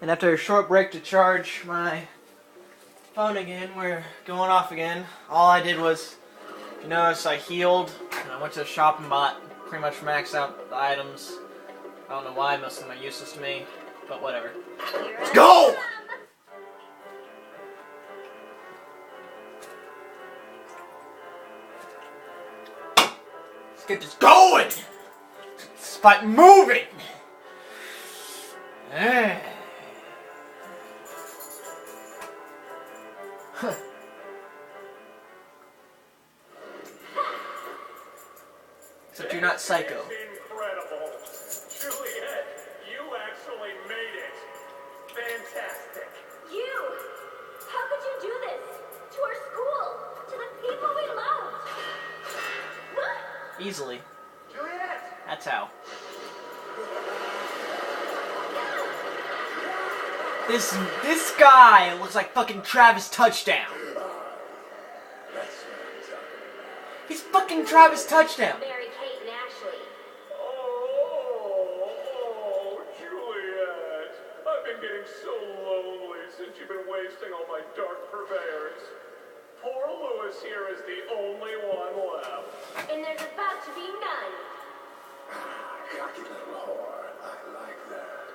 And after a short break to charge my phone again, we're going off again. All I did was, you notice I healed, and I went to the shop and bought pretty much maxed out the items. I don't know why, most of them are useless to me, but whatever. Let's go! Let's get this going! Let's fight moving! Except you're not Psycho. Incredible. Juliet, you actually made it. Fantastic. You! How could you do this? To our school! To the people we loved! What? Easily. Juliet! That's how. This guy looks like fucking Travis Touchdown. He's fucking Travis Touchdown. Mary Kate and Ashley. Oh, Juliet. I've been getting so lonely since you've been wasting all my dark purveyors. Poor Lewis here is the only one left. And there's about to be none. Cocky little whore. I like that.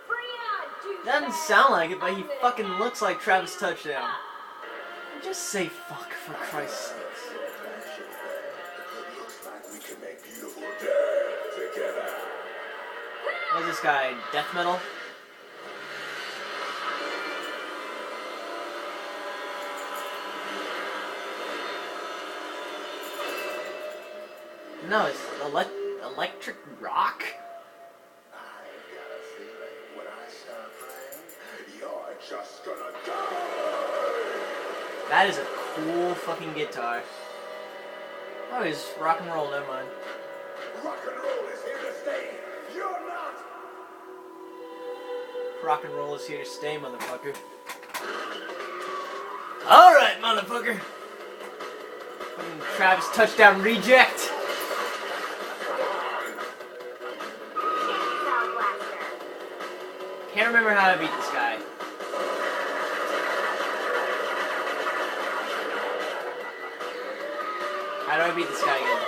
Bring it on, douchebag! Doesn't sound like it, but he fucking looks like Travis Touchdown. Just say fuck, for Christ's sakes. We can make beautiful death together. What is this guy, death metal? No, it's electric rock? I've got a feeling when I start playing, you're just gonna die. That is a cool fucking guitar. Oh, he's rock and roll, never mind. Rock and roll is here to stay. You're not. Rock and roll is here to stay, motherfucker. Alright, motherfucker. Fucking Travis Touchdown reject. Can't remember how to beat this guy. How do I beat this guy again?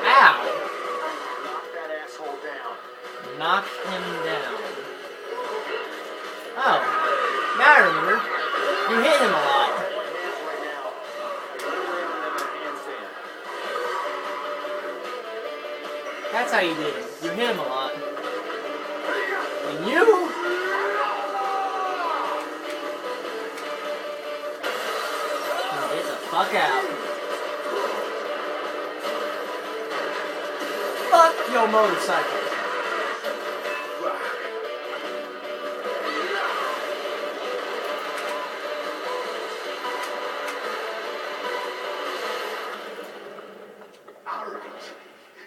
Ow! Knock that asshole down. Knock him down. Oh. Now I remember. You hit him a lot. That's how you did it. You hit him a lot. And you... Get the fuck out. Fuck your motorcycle. Alright.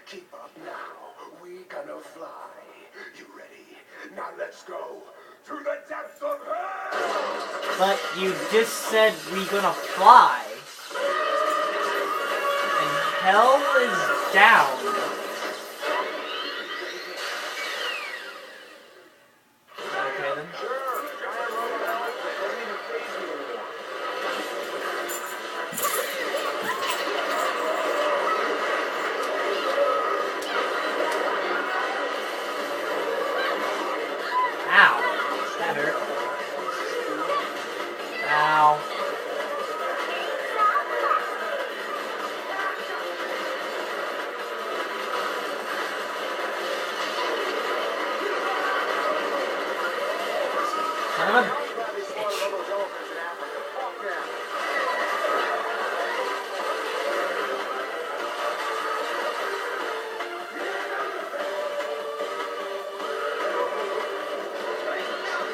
Keep up now. We gonna fly. You ready? Now let's go to the depths of hell! But you just said we gonna fly. And hell is down. Okay then. Ow. That hurt. Ow. Son of a bitch.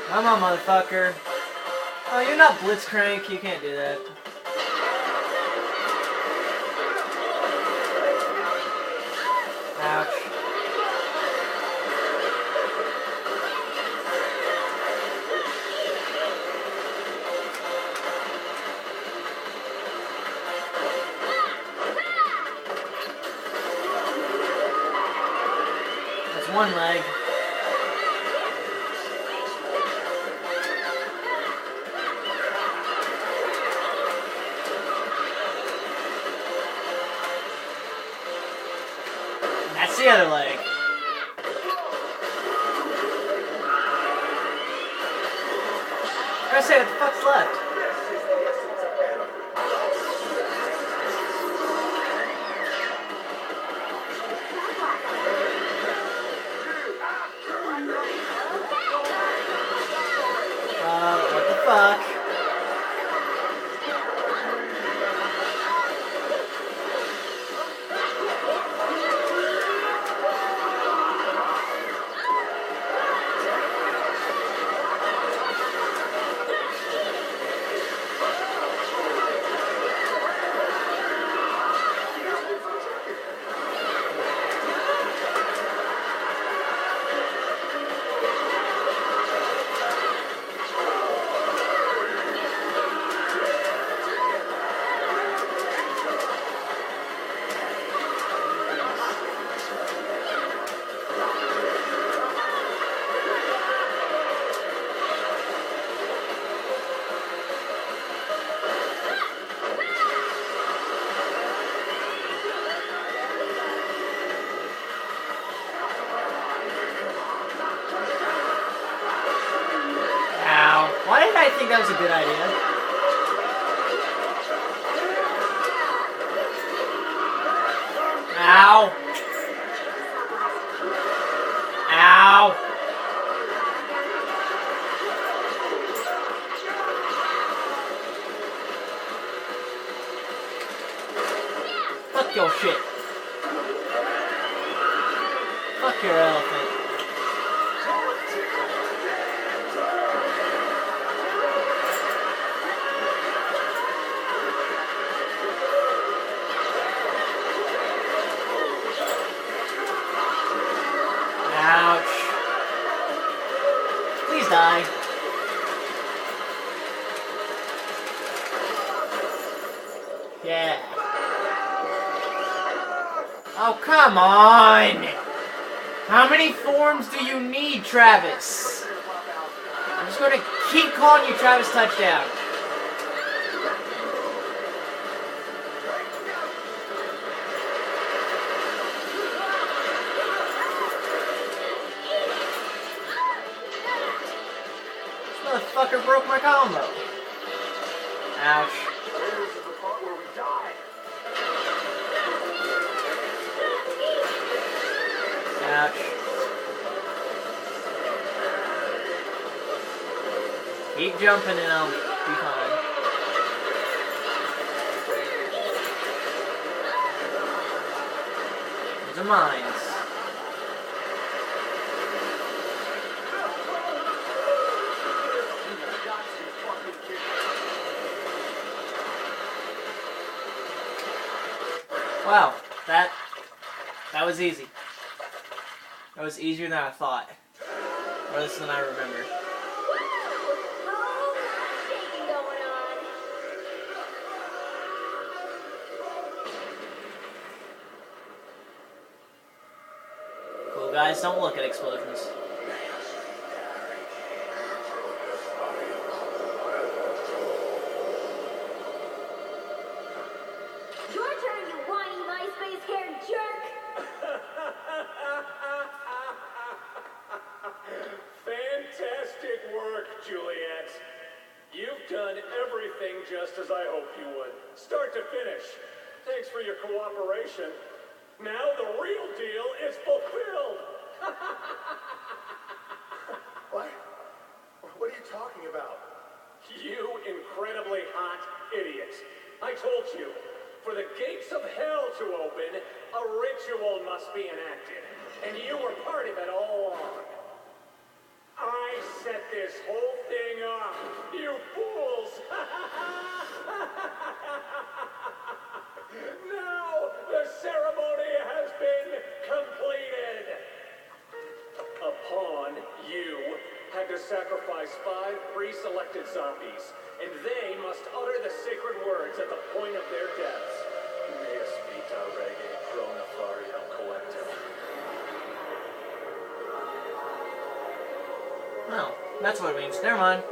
Come on, motherfucker. Oh, you're not Blitzcrank. You can't do that. Ouch. There's one leg. And that's the other leg. I say, what the fuck's left? What the fuck? Why did I think that was a good idea? Ow! Ow! Fuck your shit. Fuck your elephant. Ouch. Please die. Yeah. Oh, come on! How many forms do you need, Travis? I'm just gonna keep calling you Travis Touchdown. Motherfucker broke my combo. Ouch. This is the part where we die. Ouch. Keep jumping and I'll be fine. Those are mines. Wow, that was easy. That was easier than I thought. Or at least than I remember. Cool guys, don't look at explosions. Fantastic work, Juliet. You've done everything just as I hoped you would. Start to finish. Thanks for your cooperation. Now the real deal is fulfilled. What? What are you talking about? You incredibly hot idiot. I told you, for the gates of hell to open, a ritual must be enacted. And you were part of it all along. I set this whole thing up, you fools! Now the ceremony has been completed. A pawn, you, had to sacrifice 5 pre-selected zombies, and they must utter the sacred words at the point of their deaths. Meus vita rege chronofario coeptem. No, that's what it means. Never mind.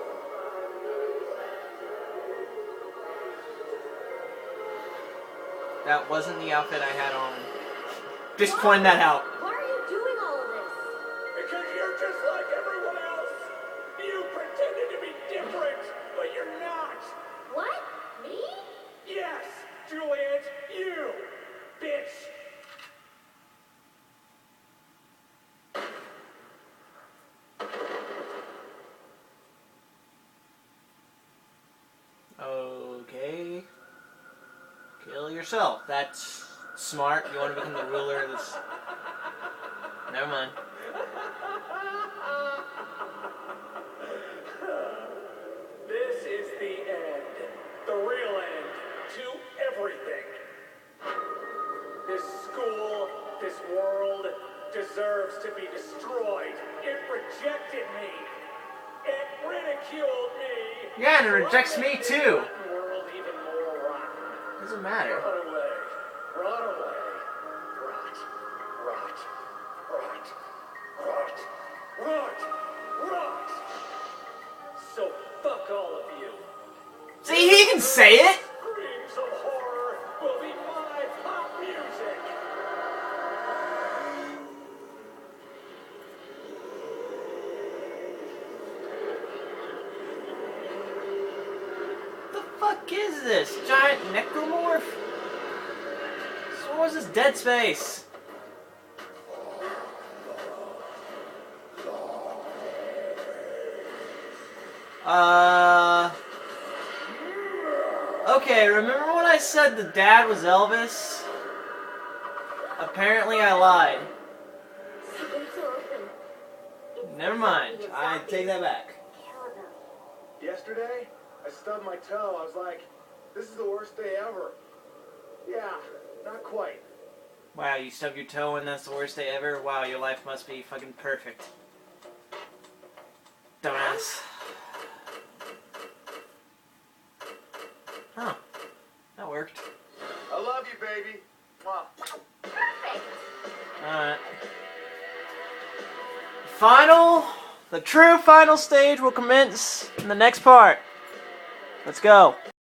That wasn't the outfit I had on. Just point that out. Why are you doing all of this? Because you're just like everyone else. You pretended to be different, but you're not. What? Me? Yes, Juliet, you, bitch. Okay. Kill yourself. That's smart. You want to become the ruler of this. Never mind. This is the end. The real end to everything. This school, this world, deserves to be destroyed. It rejected me. It ridiculed me. Yeah, and it rejects me too. The world even more rotten. Doesn't matter. Run away. Run away. Rot. Rot. Rot. Rot. Rot. Rot. So fuck all of you. See, he can say it. Screams of horror will be my pop music. What the fuck is this? Giant necromorph? So what was this Dead Space? Okay, remember when I said the dad was Elvis? Apparently I lied. The gates are open. Never mind. I take that back. Kill them. Yesterday, I stubbed my toe. I was like, this is the worst day ever. Yeah, not quite. Wow, you stubbed your toe and that's the worst day ever? Wow, your life must be fucking perfect. Dumbass. Huh. That worked. I love you, baby. Mwah. Perfect. Alright. The true final stage will commence in the next part. Let's go.